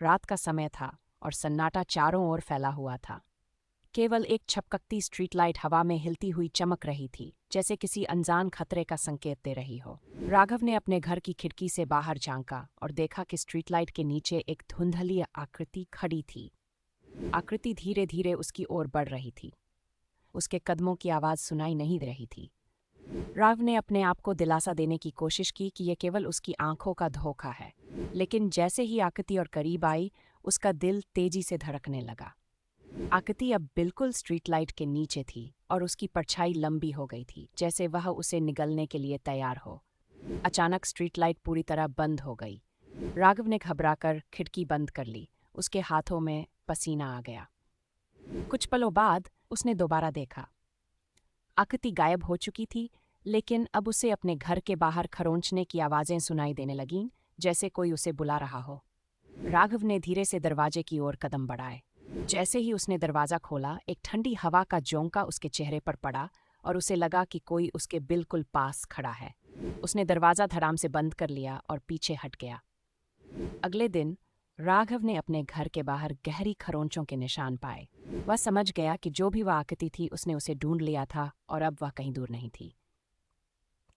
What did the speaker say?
रात का समय था और सन्नाटा चारों ओर फैला हुआ था। केवल एक छपकती स्ट्रीट लाइट हवा में हिलती हुई चमक रही थी, जैसे किसी अनजान खतरे का संकेत दे रही हो। राघव ने अपने घर की खिड़की से बाहर झांका और देखा कि स्ट्रीट लाइट के नीचे एक धुंधली आकृति खड़ी थी। आकृति धीरे धीरे उसकी ओर बढ़ रही थी। उसके कदमों की आवाज सुनाई नहीं दे रही थी। राव ने अपने आप को दिलासा देने की कोशिश की कि यह केवल उसकी आंखों का धोखा है, लेकिन जैसे ही आकृति और करीब आई, उसका दिल तेजी से धड़कने लगा। आकृति अब बिल्कुल स्ट्रीट लाइट के नीचे थी और उसकी परछाई लंबी हो गई थी, जैसे वह उसे निगलने के लिए तैयार हो। अचानक स्ट्रीट लाइट पूरी तरह बंद हो गई। राघव ने घबराकर खिड़की बंद कर ली। उसके हाथों में पसीना आ गया। कुछ पलों बाद उसने दोबारा देखा। आकृति गायब हो चुकी थी, लेकिन अब उसे अपने घर के बाहर खरोंचने की आवाजें सुनाई देने लगीं, जैसे कोई उसे बुला रहा हो। राघव ने धीरे से दरवाजे की ओर कदम बढ़ाए। जैसे ही उसने दरवाजा खोला, एक ठंडी हवा का झोंका उसके चेहरे पर पड़ा और उसे लगा कि कोई उसके बिल्कुल पास खड़ा है। उसने दरवाजा धड़ाम से बंद कर लिया और पीछे हट गया। अगले दिन राघव ने अपने घर के बाहर गहरी खरोंचों के निशान पाए। वह समझ गया कि जो भी वह आकृति थी, उसने उसे ढूंढ लिया था और अब वह कहीं दूर नहीं थी।